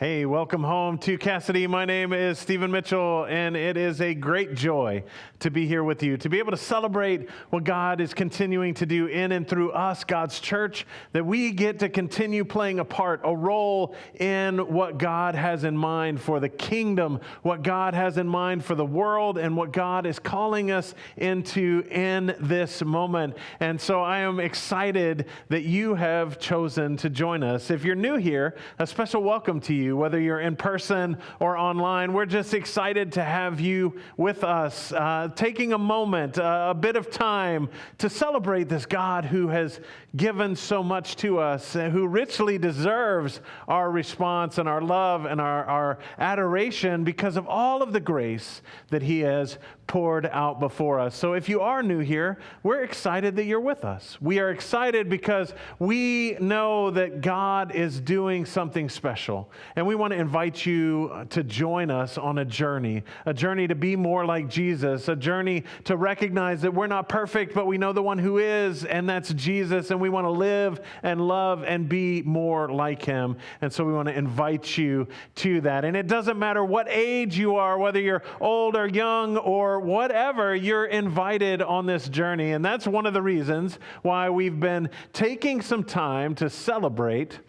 Hey, welcome home to Cassidy. My name is Stephen Mitchell, and it is a great joy to be here with you, to be able to celebrate what God is continuing to do in and through us, God's church, that we get to continue playing a part, a role in what God has in mind for the kingdom, what God has in mind for the world, and what God is calling us into in this moment. And so I am excited that you have chosen to join us. If you're new here, a special welcome to you. Whether you're in person or online, we're just excited to have you with us, taking a moment, a bit of time to celebrate this God who has given so much to us, who richly deserves our response and our love and our adoration because of all of the grace that He has poured out before us. So if you are new here, we're excited that you're with us. We are excited because we know that God is doing something special. And we want to invite you to join us on a journey to be more like Jesus, a journey to recognize that we're not perfect, but we know the one who is, and that's Jesus. And we want to live and love and be more like Him. And so we want to invite you to that. And it doesn't matter what age you are, whether you're old or young or whatever, you're invited on this journey. And that's one of the reasons why we've been taking some time to celebrate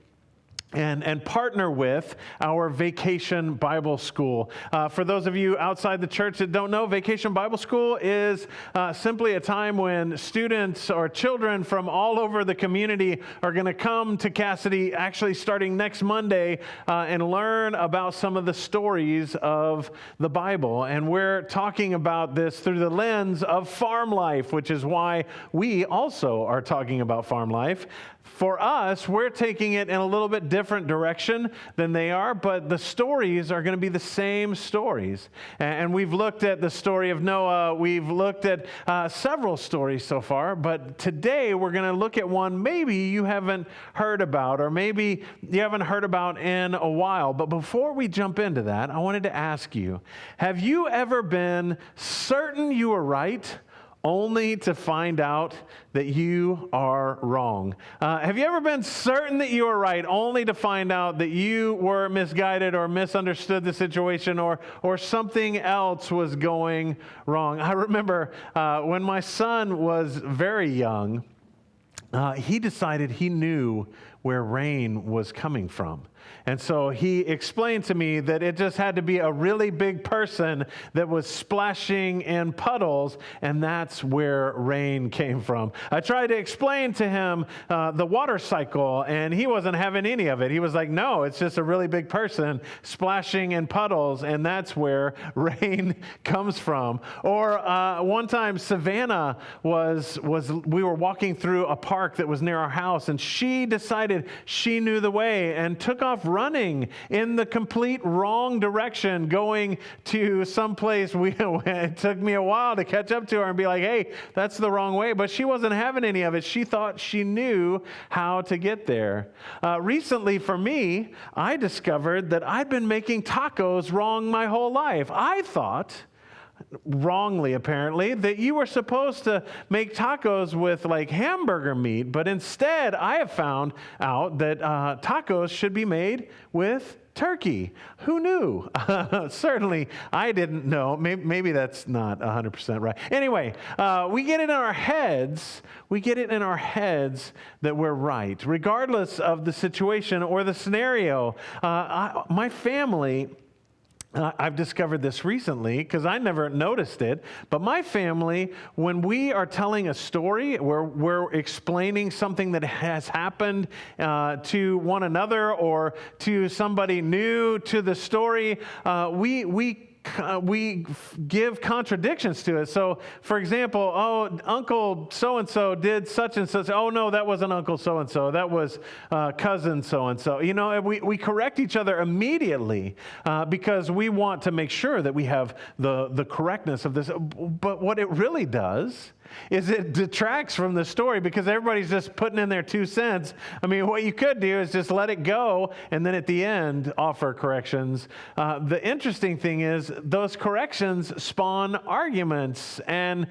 and partner with our Vacation Bible School. For those of you outside the church that don't know, Vacation Bible School is simply a time when students or children from all over the community are going to come to Cassidy, actually starting next Monday, and learn about some of the stories of the Bible. And we're talking about this through the lens of farm life, which is why we also are talking about farm life. For us, we're taking it in a little bit different direction than they are, but the stories are going to be the same stories. And we've looked at the story of Noah. We've looked at several stories so far, but today we're going to look at one maybe you haven't heard about, or maybe you haven't heard about in a while. But before we jump into that, I wanted to ask you, have you ever been certain you were right, only to find out that you are wrong? Have you ever been certain that you were right, only to find out that you were misguided or misunderstood the situation, or something else was going wrong? I remember when my son was very young, he decided he knew where rain was coming from. And so he explained to me that it just had to be a really big person that was splashing in puddles, and that's where rain came from. I tried to explain to him the water cycle, and he wasn't having any of it. He was like, no, it's just a really big person splashing in puddles, and that's where rain comes from. Or one time, Savannah we were walking through a park that was near our house, and she decided she knew the way and took off running in the complete wrong direction, going to some place. It took me a while to catch up to her and be like, hey, that's the wrong way. But she wasn't having any of it. She thought she knew how to get there. Recently, for me, I discovered that I'd been making tacos wrong my whole life. I thought, wrongly apparently, that you were supposed to make tacos with like hamburger meat, but instead I have found out that tacos should be made with turkey. Who knew? Certainly I didn't know. Maybe that's not 100% right. Anyway, we get it in our heads. We get it in our heads that we're right, regardless of the situation or the scenario. My family, I've discovered this recently because I never noticed it, but my family, when we are telling a story, we're explaining something that has happened to one another or to somebody new to the story, we give contradictions to it. So, for example, Uncle so-and-so did such and such. Oh, no, that wasn't Uncle so-and-so. That was cousin so-and-so. You know, we correct each other immediately because we want to make sure that we have the correctness of this. But what it really does is it detracts from the story because everybody's just putting in their 2 cents. I mean, what you could do is just let it go and then at the end offer corrections. The interesting thing is those corrections spawn arguments and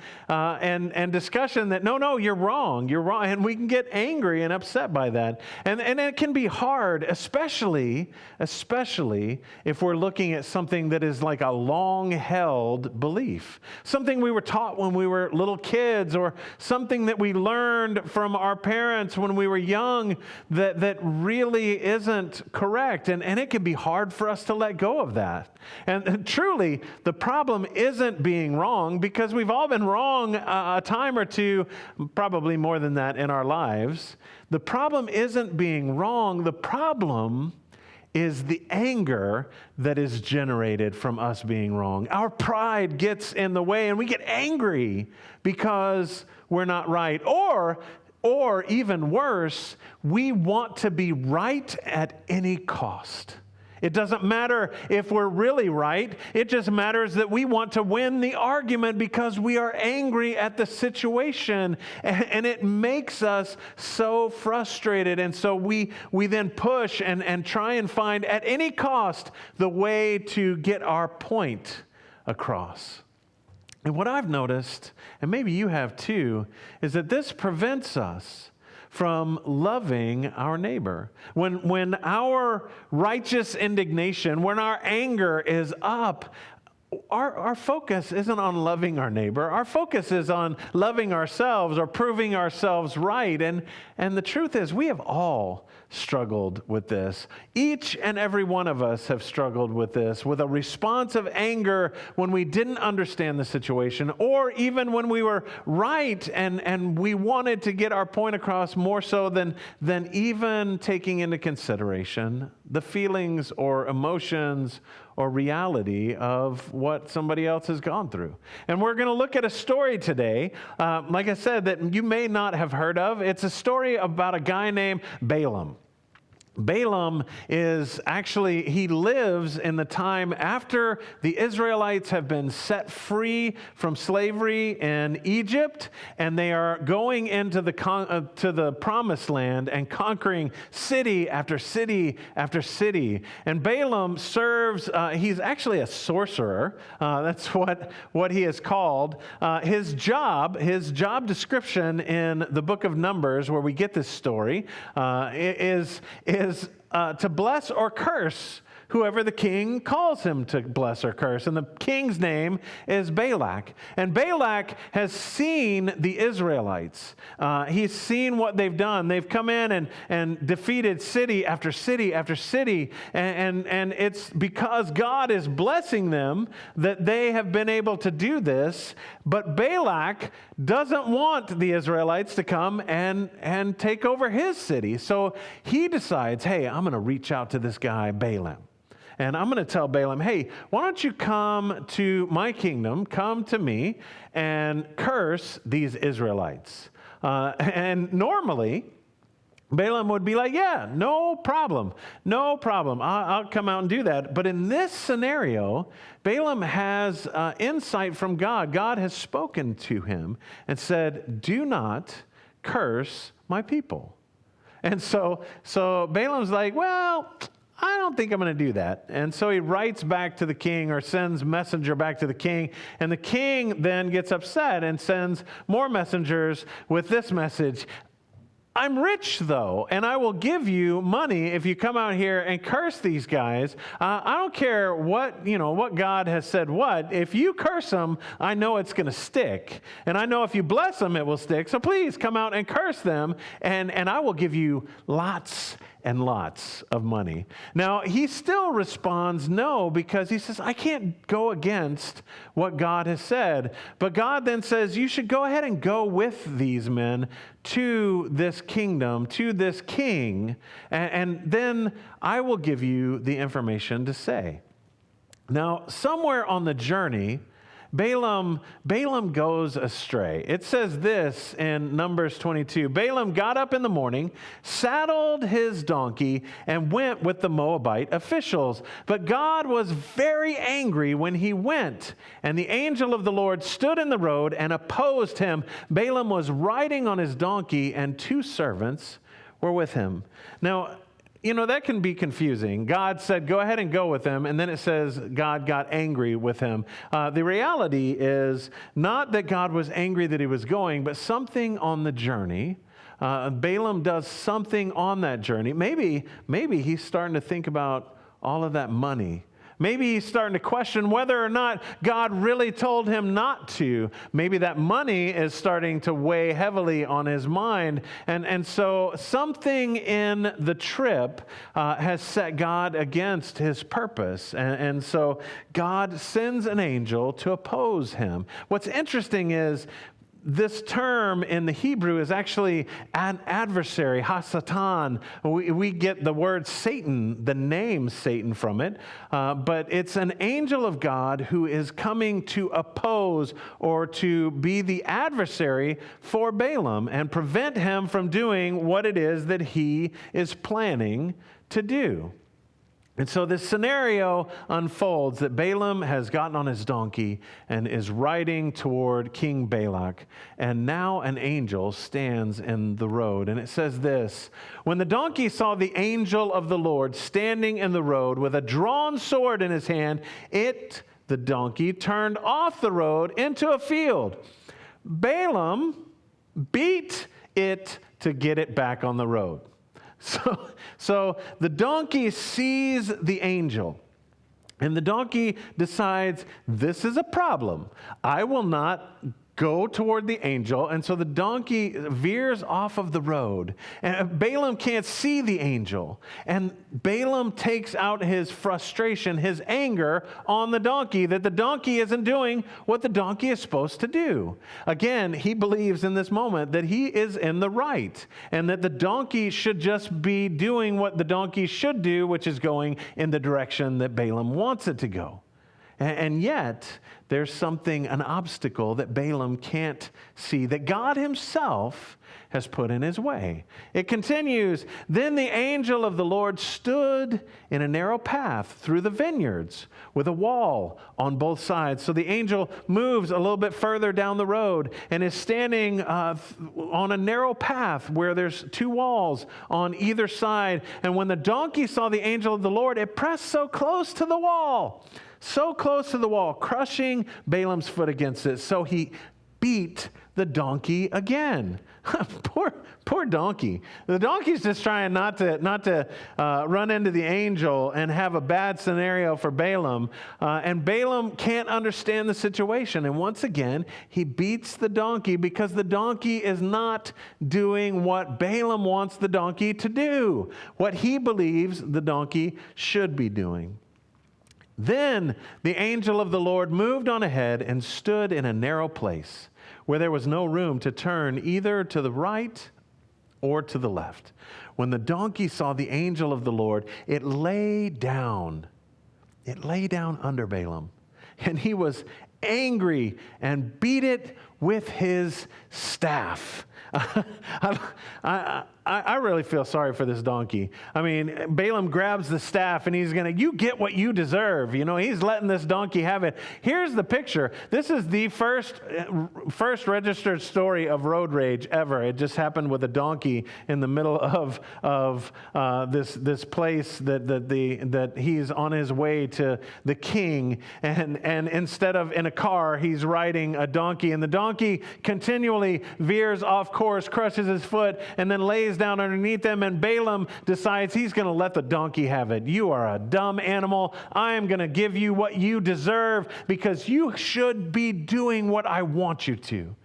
discussion that, no, you're wrong. And we can get angry and upset by that. And it can be hard, especially if we're looking at something that is like a long-held belief, something we were taught when we were little kids, or something that we learned from our parents when we were young that really isn't correct. And it can be hard for us to let go of that. And truly, the problem isn't being wrong, because we've all been wrong a time or two, probably more than that in our lives. The problem isn't being wrong. The problem is the anger that is generated from us being wrong. Our pride gets in the way and we get angry because we're not right. Or even worse, we want to be right at any cost. It doesn't matter if we're really right. It just matters that we want to win the argument because we are angry at the situation. And it makes us so frustrated. And so we then push and try and find at any cost the way to get our point across. And what I've noticed, and maybe you have too, is that this prevents us from loving our neighbor. When our righteous indignation, when our anger is up, our focus isn't on loving our neighbor. Our focus is on loving ourselves or proving ourselves right. And the truth is, we have all struggled with this. Each and every one of us have struggled with this, with a response of anger when we didn't understand the situation, or even when we were right and we wanted to get our point across more so than even taking into consideration the feelings or emotions or reality of what somebody else has gone through. And we're going to look at a story today, like I said, that you may not have heard of. It's a story about a guy named Balaam. Balaam he lives in the time after the Israelites have been set free from slavery in Egypt, and they are going into to the promised land and conquering city after city after city. And Balaam serves, he's actually a sorcerer. That's what he is called. His job description in the book of Numbers, where we get this story, is to bless or curse whoever the king calls him to bless or curse. And the king's name is Balak. And Balak has seen the Israelites. He's seen what they've done. They've come in and defeated city after city after city. And it's because God is blessing them that they have been able to do this. But Balak doesn't want the Israelites to come and take over his city. So he decides, hey, I'm going to reach out to this guy, Balaam. And I'm going to tell Balaam, hey, why don't you come to my kingdom, come to me, and curse these Israelites? And normally, Balaam would be like, yeah, no problem. I'll come out and do that. But in this scenario, Balaam has insight from God. God has spoken to him and said, do not curse my people. And so Balaam's like, well, I don't think I'm going to do that. And so he writes back to the king, or sends messenger back to the king. And the king then gets upset and sends more messengers with this message. I'm rich, though, and I will give you money if you come out here and curse these guys. I don't care what God has said what. If you curse them, I know it's going to stick. And I know if you bless them, it will stick. So please come out and curse them, and I will give you lots and lots of money. Now, he still responds no, because he says, I can't go against what God has said. But God then says, you should go ahead and go with these men to this kingdom, to this king, and then I will give you the information to say. Now, somewhere on the journey, Balaam goes astray. It says this in Numbers 22. Balaam got up in the morning, saddled his donkey, and went with the Moabite officials. But God was very angry when he went, and the angel of the Lord stood in the road and opposed him. Balaam was riding on his donkey, and 2 servants were with him. Now, that can be confusing. God said, go ahead and go with him. And then it says God got angry with him. The reality is not that God was angry that he was going, but something on the journey. Balaam does something on that journey. Maybe he's starting to think about all of that money. Maybe he's starting to question whether or not God really told him not to. Maybe that money is starting to weigh heavily on his mind. And so something in the trip has set God against his purpose. And so God sends an angel to oppose him. What's interesting is this term in the Hebrew is actually an adversary, hasatan. We get the word Satan, the name Satan from it, but it's an angel of God who is coming to oppose or to be the adversary for Balaam and prevent him from doing what it is that he is planning to do. And so this scenario unfolds that Balaam has gotten on his donkey and is riding toward King Balak. And now an angel stands in the road. And it says this: when the donkey saw the angel of the Lord standing in the road with a drawn sword in his hand, the donkey, turned off the road into a field. Balaam beat it to get it back on the road. So the donkey sees the angel, and the donkey decides, this is a problem. I will not go toward the angel. And so the donkey veers off of the road, and Balaam can't see the angel. And Balaam takes out his frustration, his anger on the donkey, that the donkey isn't doing what the donkey is supposed to do. Again, he believes in this moment that he is in the right, and that the donkey should just be doing what the donkey should do, which is going in the direction that Balaam wants it to go. And yet, there's an obstacle that Balaam can't see, that God himself has put in his way. It continues, then the angel of the Lord stood in a narrow path through the vineyards with a wall on both sides. So the angel moves a little bit further down the road and is standing on a narrow path where there's 2 walls on either side. And when the donkey saw the angel of the Lord, it pressed so close to the wall, crushing Balaam's foot against it. So he beat the donkey again. Poor donkey. The donkey's just trying not to run into the angel and have a bad scenario for Balaam. And Balaam can't understand the situation. And once again, he beats the donkey because the donkey is not doing what Balaam wants the donkey to do, what he believes the donkey should be doing. Then the angel of the Lord moved on ahead and stood in a narrow place where there was no room to turn either to the right or to the left. When the donkey saw the angel of the Lord, it lay down under Balaam, and he was angry and beat it with his staff. I really feel sorry for this donkey. I mean, Balaam grabs the staff and you get what you deserve. He's letting this donkey have it. Here's the picture. This is the first registered story of road rage ever. It just happened with a donkey in the middle of this place that he's on his way to the king, and instead of in a car, he's riding a donkey, and the donkey continually veers off course, crushes his foot, and then lays down underneath him, and Balaam decides he's going to let the donkey have it. You are a dumb animal. I am going to give you what you deserve because you should be doing what I want you to.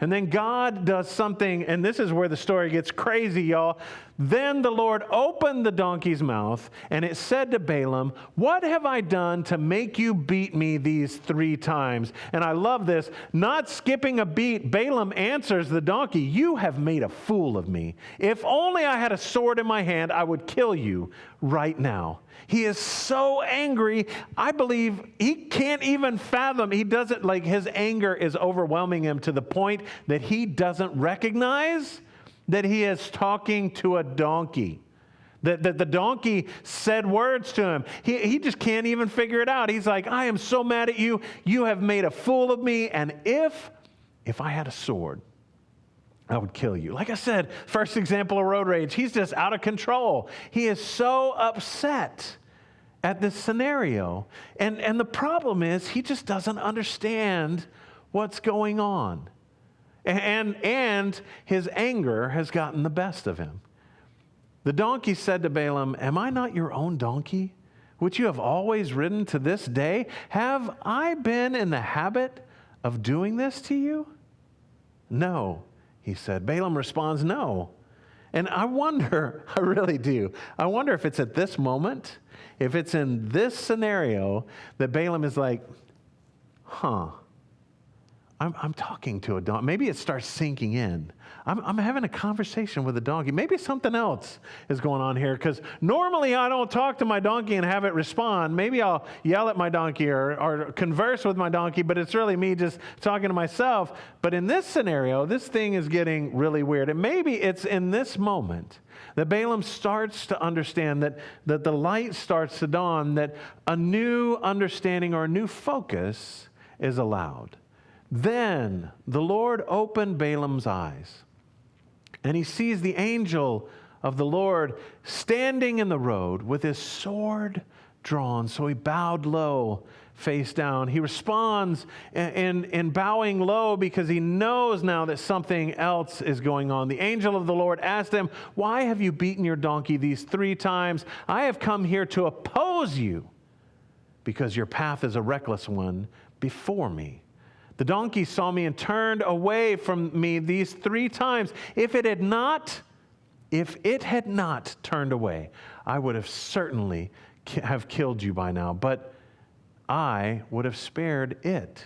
And then God does something, and this is where the story gets crazy, y'all. Then the Lord opened the donkey's mouth, and it said to Balaam, "What have I done to make you beat me these 3 times?" And I love this. Not skipping a beat, Balaam answers the donkey, "You have made a fool of me. If only I had a sword in my hand, I would kill you right now." He is so angry, I believe he can't even fathom. He doesn't, like, his anger is overwhelming him to the point that he doesn't recognize that he is talking to a donkey. That the donkey said words to him. He just can't even figure it out. He's like, "I am so mad at you. You have made a fool of me. And if I had a sword, I would kill you." Like I said, first example of road rage. He's just out of control. He is so upset at this scenario. And the problem is he just doesn't understand what's going on. And his anger has gotten the best of him. The donkey said to Balaam, "Am I not your own donkey, which you have always ridden to this day? Have I been in the habit of doing this to you?" "No," he said. Balaam responds, "No." And I wonder, I really do, I wonder if it's at this moment, if it's in this scenario that Balaam is like, I'm talking to a donkey. Maybe it starts sinking in. I'm having a conversation with a donkey. Maybe something else is going on here, because normally I don't talk to my donkey and have it respond. Maybe I'll yell at my donkey or converse with my donkey, but it's really me just talking to myself. But in this scenario, this thing is getting really weird. And maybe it's in this moment that Balaam starts to understand that the light starts to dawn, that a new understanding or a new focus is allowed. Then the Lord opened Balaam's eyes, and he sees the angel of the Lord standing in the road with his sword drawn. So he bowed low, face down. He responds in bowing low because he knows now that something else is going on. The angel of the Lord asked him, "Why have you beaten your donkey these 3 times? I have come here to oppose you because your path is a reckless one before me. The donkey saw me and turned away from me these 3 times. If it had not turned away, I would have certainly have killed you by now, but I would have spared it."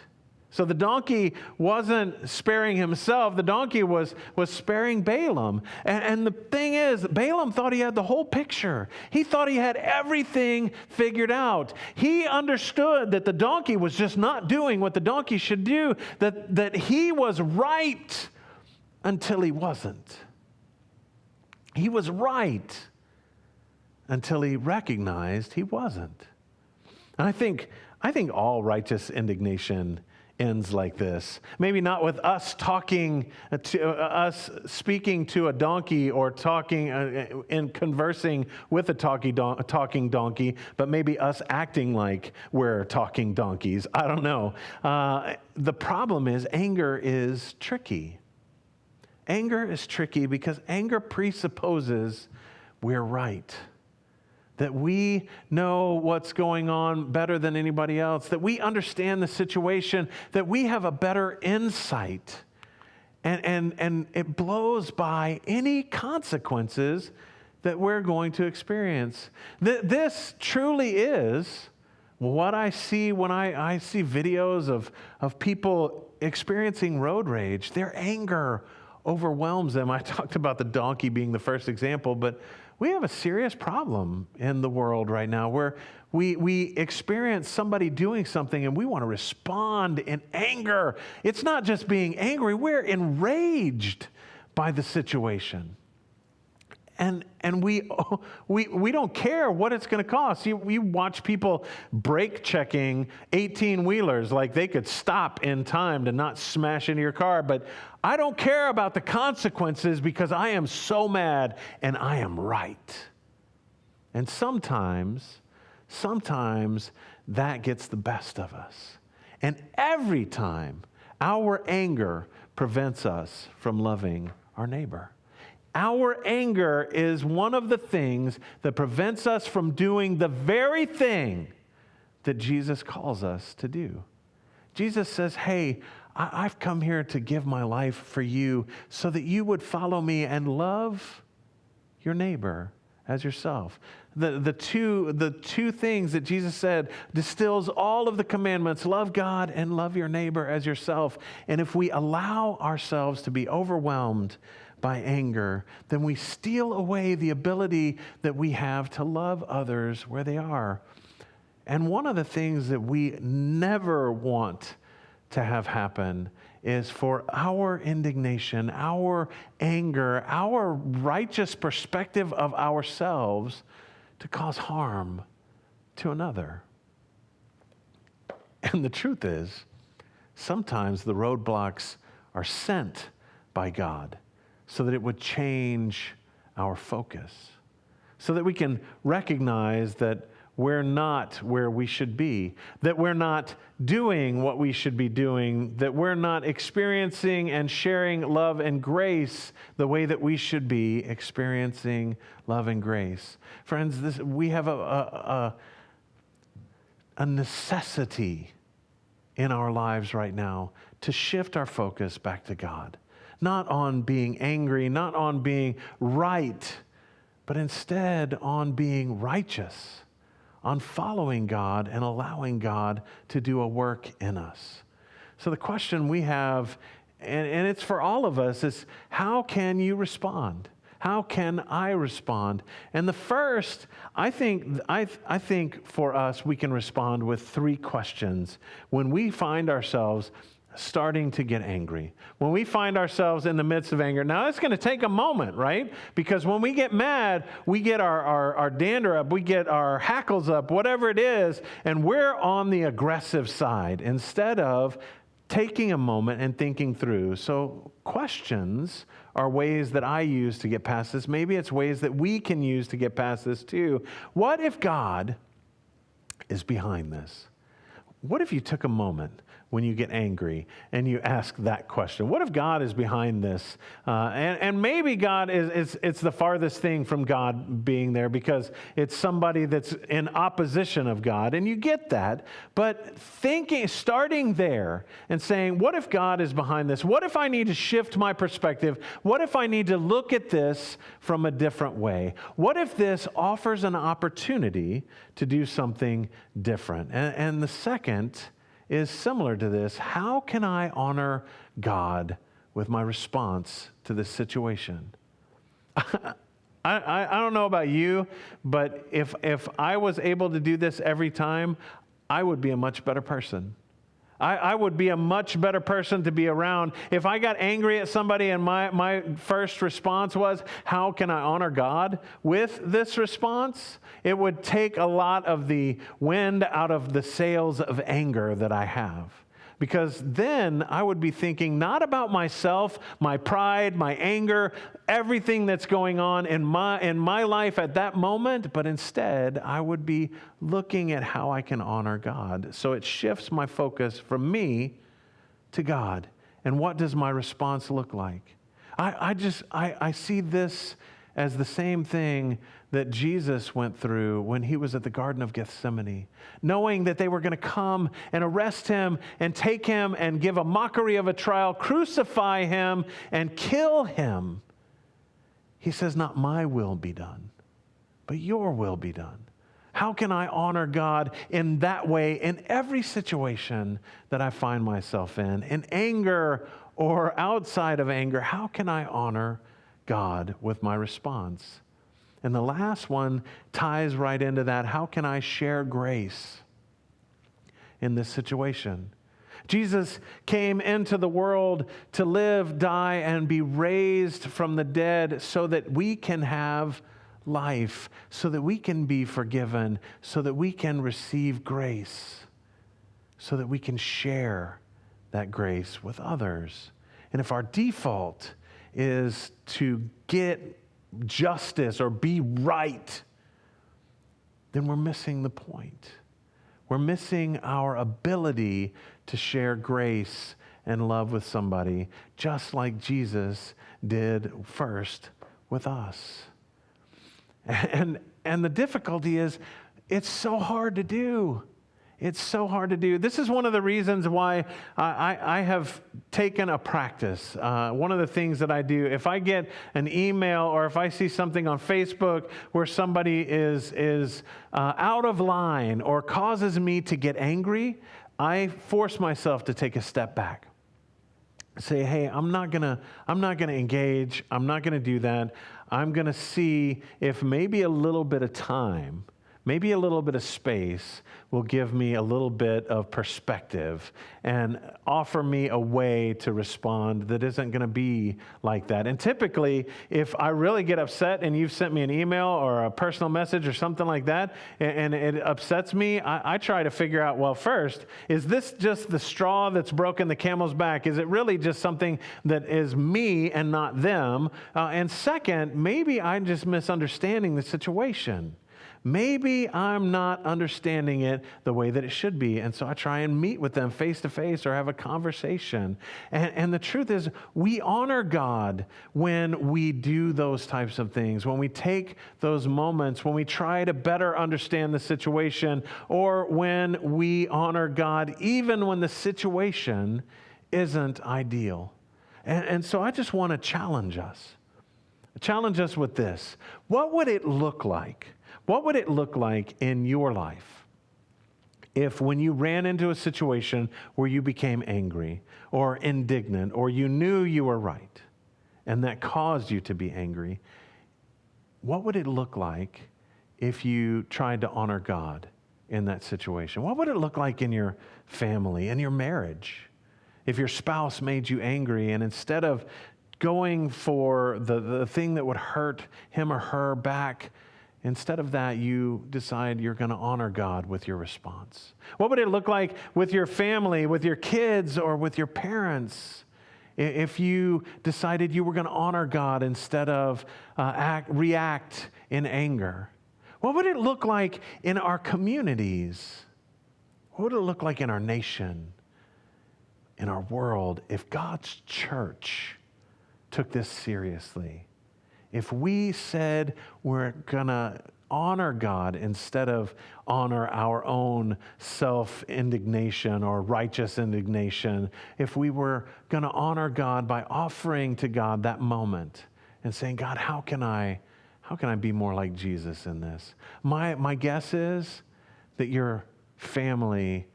So the donkey wasn't sparing himself. The donkey was sparing Balaam. And the thing is, Balaam thought he had the whole picture. He thought he had everything figured out. He understood that the donkey was just not doing what the donkey should do, that he was right until he wasn't. He was right until he recognized he wasn't. And I think all righteous indignation ends like this. Maybe not with us speaking to a donkey or talking and conversing with a talking donkey, but maybe us acting like we're talking donkeys. I don't know. The problem is anger is tricky. Anger is tricky because anger presupposes we're right, that we know what's going on better than anybody else, that we understand the situation, that we have a better insight, and it blows by any consequences that we're going to experience. This truly is what I see when I see videos of people experiencing road rage. Their anger overwhelms them. I talked about the donkey being the first example, but we have a serious problem in the world right now where we experience somebody doing something and we want to respond in anger. It's not just being angry, we're enraged by the situation. And we don't care what it's going to cost. You watch people brake checking 18-wheelers like they could stop in time to not smash into your car. But I don't care about the consequences because I am so mad and I am right. And sometimes that gets the best of us. And every time our anger prevents us from loving our neighbor. Our anger is one of the things that prevents us from doing the very thing that Jesus calls us to do. Jesus says, "Hey, I've come here to give my life for you so that you would follow me and love your neighbor as yourself. The two things that Jesus said distills all of the commandments: love God and love your neighbor as yourself. And if we allow ourselves to be overwhelmed by anger, then we steal away the ability that we have to love others where they are. And one of the things that we never want to have happen is for our indignation, our anger, our righteous perspective of ourselves to cause harm to another. And the truth is, sometimes the roadblocks are sent by God so that it would change our focus, so that we can recognize that we're not where we should be, that we're not doing what we should be doing, that we're not experiencing and sharing love and grace the way that we should be experiencing love and grace. Friends, we have a necessity in our lives right now to shift our focus back to God. Not on being angry, not on being right, but instead on being righteous, on following God and allowing God to do a work in us. So the question we have, and it's for all of us, is how can you respond? How can I respond? And the first, I think for us, we can respond with three questions when we find ourselves starting to get angry. When we find ourselves in the midst of anger. Now, it's going to take a moment, right? Because when we get mad, we get our dander up, we get our hackles up, whatever it is, and we're on the aggressive side instead of taking a moment and thinking through. So questions are ways that I use to get past this. Maybe it's ways that we can use to get past this too. What if God is behind this? What if you took a moment when you get angry and you ask that question? What if God is behind this? And maybe God it's the farthest thing from God being there because it's somebody that's in opposition of God, and you get that. But starting there and saying, what if God is behind this? What if I need to shift my perspective? What if I need to look at this from a different way? What if this offers an opportunity to do something different? And the second is similar to this. How can I honor God with my response to this situation? I don't know about you, but if I was able to do this every time, I would be a much better person. I would be a much better person to be around. If I got angry at somebody and my first response was, how can I honor God with this response? It would take a lot of the wind out of the sails of anger that I have. Because then I would be thinking not about myself, my pride, my anger, everything that's going on in my life at that moment, but instead I would be looking at how I can honor God. So it shifts my focus from me to God. And what does my response look like? I see this as the same thing that Jesus went through when he was at the Garden of Gethsemane, knowing that they were going to come and arrest him and take him and give a mockery of a trial, crucify him and kill him. He says, not my will be done, but your will be done. How can I honor God in that way in every situation that I find myself in anger or outside of anger? How can I honor God with my response? And the last one ties right into that. How can I share grace in this situation? Jesus came into the world to live, die, and be raised from the dead so that we can have life, so that we can be forgiven, so that we can receive grace, so that we can share that grace with others. And if our default is to get justice or be right, then we're missing the point. We're missing our ability to share grace and love with somebody, just like Jesus did first with us. And the difficulty is, it's so hard to do. It's so hard to do. This is one of the reasons why I have taken a practice. One of the things that I do, if I get an email or if I see something on Facebook where somebody is out of line or causes me to get angry, I force myself to take a step back. Say, hey, I'm not gonna engage. I'm not gonna do that. I'm gonna see if maybe a little bit of time, maybe a little bit of space will give me a little bit of perspective and offer me a way to respond that isn't going to be like that. And typically, if I really get upset and you've sent me an email or a personal message or something like that, and it upsets me, I try to figure out, well, first, is this just the straw that's broken the camel's back? Is it really just something that is me and not them? And second, maybe I'm just misunderstanding the situation. Maybe I'm not understanding it the way that it should be. And so I try and meet with them face to face or have a conversation. And the truth is, we honor God when we do those types of things, when we take those moments, when we try to better understand the situation, or when we honor God even when the situation isn't ideal. And so I just want to challenge us with this. What would it look like? What would it look like in your life if when you ran into a situation where you became angry or indignant or you knew you were right and that caused you to be angry? What would it look like if you tried to honor God in that situation? What would it look like in your family, in your marriage? If your spouse made you angry and instead of going for the thing that would hurt him or her back, instead of that, you decide you're going to honor God with your response. What would it look like with your family, with your kids, or with your parents if you decided you were going to honor God instead of react in anger? What would it look like in our communities? What would it look like in our nation, in our world, if God's church took this seriously? If we said we're going to honor God instead of honor our own self-indignation or righteous indignation, if we were going to honor God by offering to God that moment and saying, God, how can I be more like Jesus in this? My guess is that your family,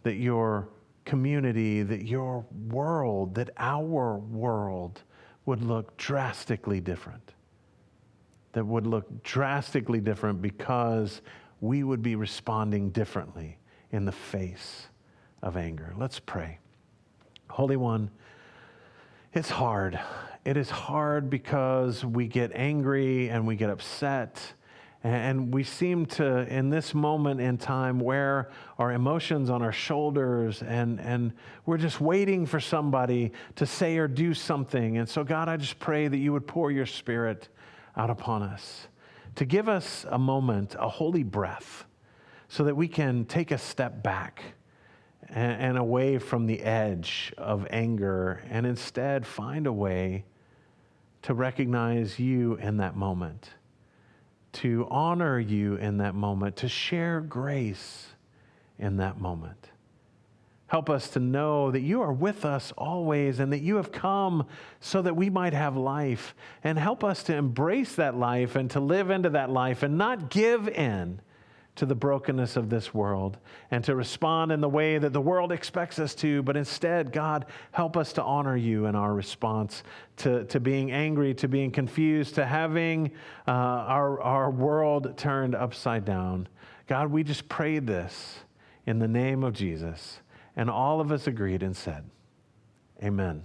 that your community, that your world, that our world would look drastically different. That would look drastically different because we would be responding differently in the face of anger. Let's pray. Holy One, it's hard. It is hard because we get angry and we get upset, and we seem to, in this moment in time, wear our emotions on our shoulders, and we're just waiting for somebody to say or do something. And so, God, I just pray that you would pour your Spirit out upon us, to give us a moment, a holy breath, so that we can take a step back and away from the edge of anger and instead find a way to recognize you in that moment, to honor you in that moment, to share grace in that moment. Help us to know that you are with us always and that you have come so that we might have life. And help us to embrace that life and to live into that life and not give in to the brokenness of this world and to respond in the way that the world expects us to. But instead, God, help us to honor you in our response to being angry, to being confused, to having our world turned upside down. God, we just prayed this in the name of Jesus. And all of us agreed and said, amen.